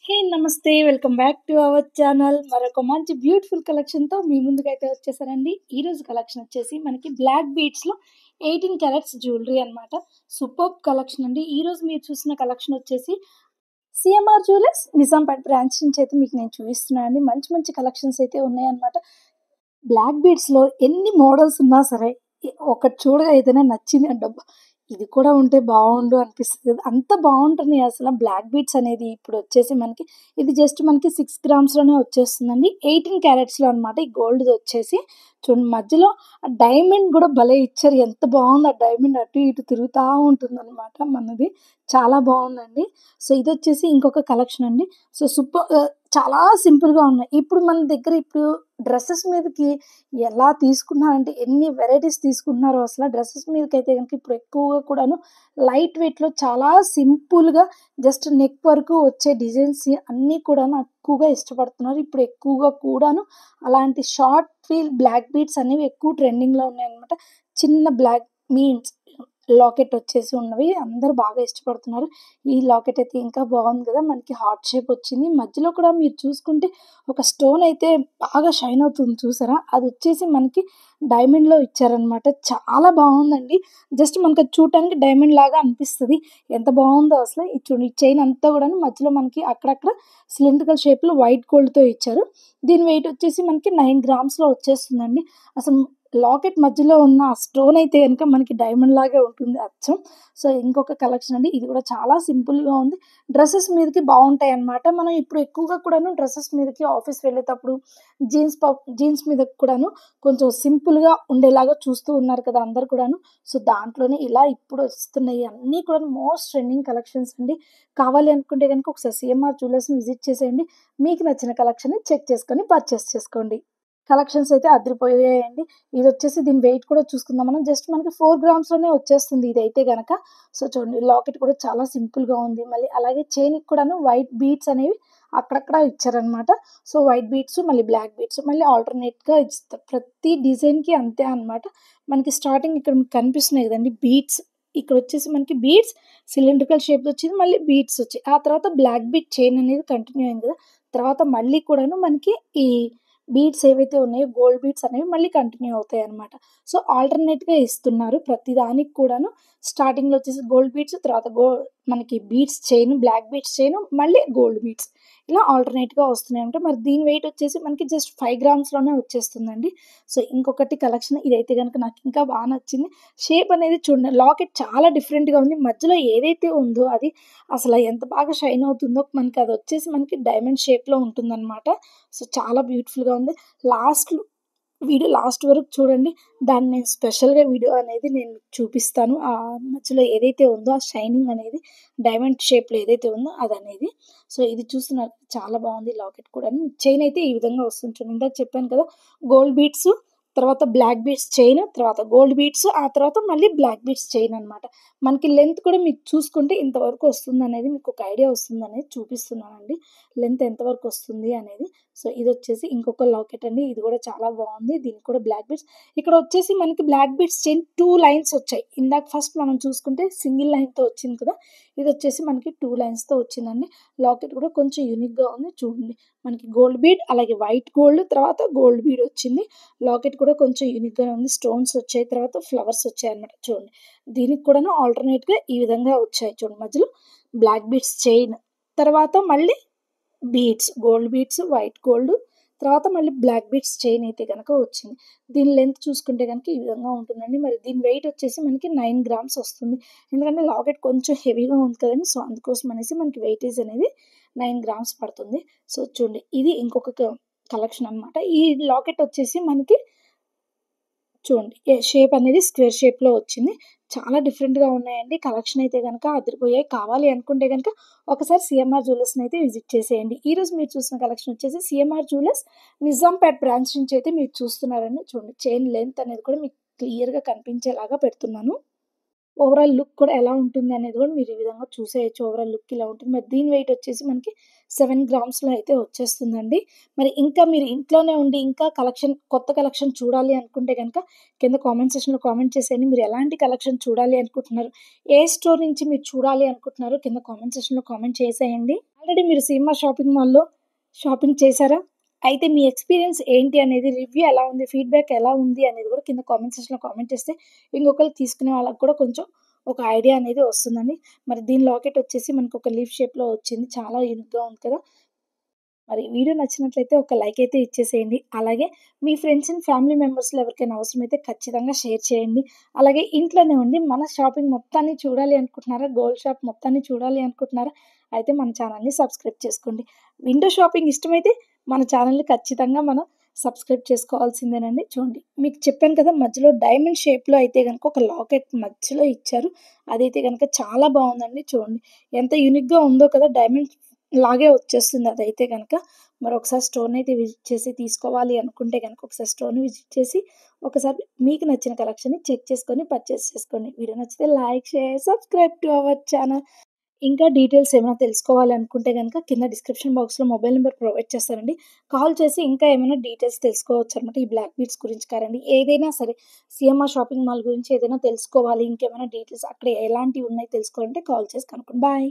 హే! నమస్తే. Welcome back to our channel. మరొక మంచి బ్యూటిఫుల్ కలెక్షన్‌తో మీ ముందుకైతే వచ్చేసానండి. ఈరోజు కలెక్షన్ వచ్చేసి మనకి బ్లాక్ బీడ్స్‌లో 18 క్యారెట్స్ జ్యువెలరీ అనమాట. సూపర్బ్ కలెక్షన్ అండి. ఈరోజు మీరు చూసిన కలెక్షన్ వచ్చేసి సీఎంఆర్ జ్యువెలర్స్ నిజాంపేట్ బ్రాంచ్ నుంచి అయితే మీకు నేను చూపిస్తున్నానండి. మంచి మంచి కలెక్షన్స్ అయితే ఉన్నాయన్నమాట. బ్లాక్ బీడ్స్‌లో ఎన్ని మోడల్స్ ఉన్నా సరే, ఒకటి చూడగా ఏదైనా నచ్చింది అంటే అబ్బా! ఇది కూడా ఉంటే బావుండు అనిపిస్తది. అంత బావుంటున్నాయి అసల బ్లాక్ బీడ్స్ అనేది ఇప్పుడొచ్చేసి మనకి ఇది జస్ట్ మనకి 6 గ్రామ్స్‌లోనే వచ్చేస్తుందండి. 18 క్యారెట్స్‌లో అనమాట. ఈ గోల్డ్‌దొచ్చేసి చూడండి మధ్యలో ఆ డైమండ్ గూడా భలే ఇచ్చారు. ఎంత బావుందో ఆ డైమండ్ అటు ఇటు తిరుగుతా ఉంటుందనమాట మనది. చాలా బావుందండి. సో, ఇదొచ్చేసి ఇంకొక కలెక్షన్ అండి. సో, చాలా సింపుల్‌గా ఉన్నాయి. ఇప్పుడు మన దగ్గర ఇప్పుడు డ్రెసెస్ మీదకి ఎలా తీసుకున్నారంటే ఎన్ని వెరైటీస్ తీసుకుంటున్నారో అసల డ్రెసెస్ మీదకైతే గనుక ఇప్పుడు ఎక్కువగా కూడాను లైట్ వెయిట్‌లో చాలా సింపుల్‌గా జస్ట్ నెక్ వరకు వచ్చే డిజైన్స్ అన్నీ కూడాను ఎక్కువగా ఇష్టపడుతున్నారు. ఇప్పుడు ఎక్కువగా కూడాను అలాంటి షార్ట్ ఫీల్ బ్లాక్ బీడ్స్ అనేవి ఎక్కువ ట్రెండింగ్‌లో ఉన్నాయన్నమాట. చిన్న బ్లాక్ మీన్స్ లాకెట్ వచ్చేసి ఉన్నవి అందరూ బాగా ఇష్టపడుతున్నారు. ఈ లాకెట్ అయితే ఇంకా బాగుంది కదా! మనకి హార్ట్ షేప్ వచ్చింది. మధ్యలో కూడా మీరు చూసుకుంటే ఒక స్టోన్ అయితే బాగా షైన్ అవుతుంది చూసారా? అదొచ్చేసి మనకి డైమండ్‌లో ఇచ్చారనమాట. చాలా బావుందండి. జస్ట్ మనకది చూడటానికి డైమండ్ లాగా అనిపిస్తది. ఎంత బావుందో అసల. ఇది చూడండి ఈ చైన్ అంతా గూడాను మధ్యలో మనకి అక్కడక్కడ సిలిండ్రికల్ షేప్‌లో వైట్ గోల్డ్‌తో ఇచ్చారు. దీని వెయిట్ వచ్చేసి మనకి 9 గ్రామ్స్‌లో వచ్చేస్తుందండి. అసలు లాకెట్ మధ్యలో ఉన్న ఆ స్టోన్ అయితే గనుక మనకి డైమండ్ లాగే ఉంటుంది అచ్చం. సో, ఇంకొక కలెక్షన్ అండి. ఇది కూడా చాలా సింపుల్‌గా ఉంది. డ్రెసెస్ మీదకి బావుంటాయన్నమాట. మనం ఇప్పుడు ఎక్కువగా కూడాను డ్రెసెస్ మీదకి ఆఫీస్ వెళ్ళేటప్పుడు జీన్స్ మీదకి కూడాను కొంచెం సింపుల్‌గా ఉండేలాగా చూస్తూ ఉన్నారు కదా! అందరూ కూడాను. సో, దాంట్లోనే ఇలా ఇప్పుడు వస్తున్నాయి అన్నీ కూడా మోస్ట్ ట్రెండింగ్ కలెక్షన్స్ అండి. కావాలి అనుకుంటే గనుక ఒకసారి సీఎంఆర్ జ్యువెలర్స్‌ని విజిట్ చేసేయండి. మీకు నచ్చిన కలెక్షన్‌ని చెక్ చేసుకొని పర్చేస్ చేసుకోండి. కలెక్షన్స్ అయితే అదిరిపోయాయండి. ఇదొచ్చేసి దీని వెయిట్ కూడా చూసుకుందాం మనం. జస్ట్ మనకి 4 గ్రామ్స్‌లోనే వచ్చేస్తుంది ఇదైతే గనక. సో, చూడండి లాకెట్ కూడా చాలా సింపుల్‌గా ఉంది. మళ్ళీ అలాగే చైన్‌కి కూడాను వైట్ బీడ్స్ అనేవి అక్కడక్కడ ఇచ్చారనమాట. సో, వైట్ బీడ్స్ మళ్ళీ బ్లాక్ బీడ్స్ మళ్ళీ ఆల్టర్‌నేట్‌గా ఇస్తారు. ప్రతి డిజైన్‌కి అంతే అనమాట. మనకి స్టార్టింగ్ ఇక్కడ మీకు కనిపిస్తున్నాయి కదండీ బీడ్స్. ఇక్కడొచ్చేసి మనకి బీడ్స్ సిలిండ్రికల్ షేప్‌లో వచ్చింది. మళ్ళీ బీడ్స్ వచ్చాయి. ఆ తర్వాత బ్లాక్ బీడ్ చైన్ అనేది కంటిన్యూ అయింది కదా! తర్వాత మళ్ళీ కూడాను మనకి ఈ బీడ్స్ ఏవైతే ఉన్నాయో గోల్డ్ బీడ్స్ అనేవి మళ్ళీ కంటిన్యూ అవుతాయన్నమాట. సో, ఆల్టర్‌నేట్‌గా ఇస్తున్నారు ప్రతి దానికి కూడాను. స్టార్టింగ్‌లో వచ్చేసి గోల్డ్ బీడ్స్ తర్వాత మనకి beads chain, black beads chain మళ్ళీ గోల్డ్ బీడ్స్ ఇలా ఆల్టర్‌నేట్‌గా వస్తున్నాయన్నమాట. మరి దీని వెయిట్ వచ్చేసి మనకి జస్ట్ 5 గ్రామ్స్‌లోనే వచ్చేస్తుందండి. సో, ఇంకొకటి కలెక్షన్ ఇదైతే గనుక నాకు ఇంకా బాగా నచ్చింది. షేప్ అనేది చూడండి లాకెట్ చాలా డిఫరెంట్‌గా ఉంది. మధ్యలో ఏదైతే ఉందో అది అసల ఎంత బాగా షైన్ అవుతుందో మనకి అదొచ్చేసి మనకి డైమండ్ షేప్‌లో ఉంటుందన్నమాట. సో, చాలా బ్యూటిఫుల్‌గా ఉంది. వీడియో లాస్ట్ వరకు చూడండి. దాన్ని నేను స్పెషల్‌గా వీడియో అనేది నేను మీకు చూపిస్తాను. మధ్యలో ఏదైతే ఉందో ఆ షైనింగ్ అనేది డైమండ్ షేప్‌లో ఏదైతే ఉందో అదనేది. సో, ఇది చూస్తున్నారు చాలా బావుంది లాకెట్ కూడాను. చైన్ అయితే ఈ విధంగా వస్తుంది చూడండి. ఇందాక చెప్పాను కదా! గోల్డ్ బీడ్స్, తర్వాత బ్లాక్ బీడ్స్ చైన్, తర్వాత గోల్డ్ బీడ్స్, ఆ తర్వాత మళ్ళీ బ్లాక్ బీడ్స్ చైన్ అనమాట. మనకి లెంత్ కూడా మీకు చూసుకుంటే ఇంతవరకు వస్తుందనేది మీకు ఒక ఐడియా వస్తుందనేది చూపిస్తున్నానండి. లెంత్ ఎంతవరకు వస్తుంది అనేది. సో, ఇదొచ్చేసి ఇంకొక లాకెట్ అండి. ఇది గూడా చాలా బావుంది. దీనికి కూడా బ్లాక్ బీడ్స్. ఇక్కడొచ్చేసి మనకి బ్లాక్ బీడ్స్ చైన్ 2 లైన్స్ వచ్చాయి. ఇందాక ఫస్ట్ మనం చూసుకుంటే సింగిల్ లైన్‌తో వచ్చింది కదా! ఇదొచ్చేసి మనకి 2 లైన్స్‌తో వచ్చిందండి. లాకెట్ కూడా కొంచెం యూనిక్‌గా ఉంది చూడండి. మనకి గోల్డ్ బీడ్, అలాగే వైట్ గోల్డ్, తర్వాత గోల్డ్ బీడ్ వచ్చింది. లాకెట్ కూడా కొంచెం యూనిక్‌గానే ఉంది. స్టోన్స్ వచ్చాయి. తర్వాత ఫ్లవర్స్ వచ్చాయన్నమాట చూడండి. దీనికి కూడాను ఆల్టర్‌నేట్‌గా ఈ విధంగా వచ్చాయి చూడండి. మధ్యలో బ్లాక్ బీడ్స్ చైన్, తర్వాత మళ్ళీ beads, gold beads, white gold, తర్వాత మళ్ళీ బ్లాక్ బీడ్స్ చైన్ అయితే గనక వచ్చింది. దీని లెంత్ చూసుకుంటే గనక ఈ విధంగా ఉంటుందండి. మరి దీని వెయిట్ వచ్చేసి మనకి 9 గ్రామ్స్ వస్తుంది. ఎందుకంటే లాకెట్ కొంచెం హెవీగా ఉంది కదండీ! సో, అందుకోసం అనేసి మనకి వెయిటేజ్ అనేది 9 గ్రామ్స్ పడుతుంది. సో, చూడండి ఇది ఇంకొక కలెక్షన్ అనమాట. ఈ లాకెట్ వచ్చేసి మనకి చూడండి. షేప్ అనేది స్క్వేర్ షేప్‌లో వచ్చింది. చాలా డిఫరెంట్‌గా ఉన్నాయండి. కలెక్షన్ అయితే గనక అదిరిపోయాయి. కావాలి అనుకుంటే గనక ఒకసారి సీఎంఆర్ జ్యువెలర్స్‌ని అయితే విజిట్ చేసేయండి. ఈరోజు మీరు చూసిన కలెక్షన్ వచ్చేసి సీఎంఆర్ జ్యువెలర్స్ నిజాంపేట్ బ్రాంచ్ నుంచి అయితే మీరు చూస్తున్నారండి. చూడండి చైన్ లెంత్ అనేది కూడా మీకు క్లియర్‌గా కనిపించేలాగా పెడుతున్నాను. ఓవరాల్ లుక్ కూడా ఎలా ఉంటుంది అనేది కూడా మీరు ఈ విధంగా చూసేయొచ్చు. ఓవరాల్ లుక్ ఇలా ఉంటుంది. మరి దీని వెయిట్ వచ్చేసి మనకి 7 గ్రామ్స్‌లో అయితే వచ్చేస్తుందండి. మరి ఇంకా మీరు ఇంట్లోనే ఉండి ఇంకా కొత్త కలెక్షన్ చూడాలి అనుకుంటే గనక కింద కామెంట్ సెక్షన్‌లో కామెంట్ చేసేయండి. మీరు ఎలాంటి కలెక్షన్ చూడాలి అనుకుంటున్నారు? ఏ స్టోర్ నుంచి మీరు చూడాలి అనుకుంటున్నారో కింద కామెంట్ సెక్షన్‌లో కామెంట్ చేసేయండి. ఆల్రెడీ మీరు సీమా షాపింగ్ మాల్‌లో షాపింగ్ చేశారా? అయితే మీ ఎక్స్‌పీరియన్స్ ఏంటి అనేది, రివ్యూ ఎలా ఉంది? ఫీడ్‌బ్యాక్ ఎలా ఉంది? అనేది కూడా కింద కామెంట్ సెక్షన్‌లో కామెంట్ చేస్తే ఇంకొకళ్ళు తీసుకునే వాళ్ళకి కూడా కొంచెం ఒక ఐడియా అనేది వస్తుందండి. మరి దీని లాకెట్ వచ్చేసి మనకు ఒక లీఫ్ షేప్‌లో వచ్చింది. చాలా యూనిక్‌గా ఉంది కదా! మరి వీడియో నచ్చినట్లయితే ఒక లైక్ అయితే ఇచ్చేసేయండి. అలాగే మీ ఫ్రెండ్స్ అండ్ ఫ్యామిలీ మెంబర్స్‌లో ఎవరికైనా అవసరమైతే ఖచ్చితంగా షేర్ చేయండి. అలాగే ఇంట్లోనే ఉండి మన షాపింగ్ మొత్తాన్ని చూడాలి అనుకుంటున్నారా? గోల్డ్ షాప్ మొత్తాన్ని చూడాలి అనుకుంటున్నారా? అయితే మన ఛానెల్‌ని సబ్స్క్రైబ్ చేసుకోండి. విండో షాపింగ్ ఇష్టమైతే మన ఛానెల్‌ని ఖచ్చితంగా మనం సబ్స్క్రైబ్ చేసుకోవాల్సిందేనండి. చూడండి మీకు చెప్పాను కదా! మధ్యలో డైమండ్ షేప్‌లో అయితే గనుక ఒక లాకెట్ మధ్యలో ఇచ్చారు. అదైతే గనుక చాలా బావుందండి. చూడండి ఎంత యూనిక్‌గా ఉందో కదా! డైమండ్ లాగే వచ్చేస్తుంది అదైతే గనక. మరొకసారి స్టోర్‌నయితే విజిట్ చేసి తీసుకోవాలి అనుకుంటే గనక ఒకసారి స్టోర్‌ని విజిట్ చేసి, ఒకసారి మీకు నచ్చిన కలెక్షన్‌ని చెక్ చేసుకొని పర్చేస్ చేసుకోండి. వీడియో నచ్చితే like, share, subscribe to our channel. ఇంకా డీటెయిల్స్ ఏమైనా తెలుసుకోవాలి అనుకుంటే గనక కింద డిస్క్రిప్షన్ బాక్స్‌లో మొబైల్ నంబర్ ప్రొవైడ్ చేస్తానండి. కాల్ చేసి ఇంకా ఏమైనా డీటెయిల్స్ తెలుసుకోవచ్చనమాట. ఈ బ్లాక్ బీడ్స్ గురించి కాదండి. ఏదైనా సరే సీఎంఆర్ షాపింగ్ మాల్ గురించి ఏదైనా తెలుసుకోవాలి, ఇంకేమైనా డీటెయిల్స్ అక్కడ ఎలాంటివి ఉన్నాయి తెలుసుకోవాలంటే కాల్ చేసి కనుక్కోండి. బాయ్.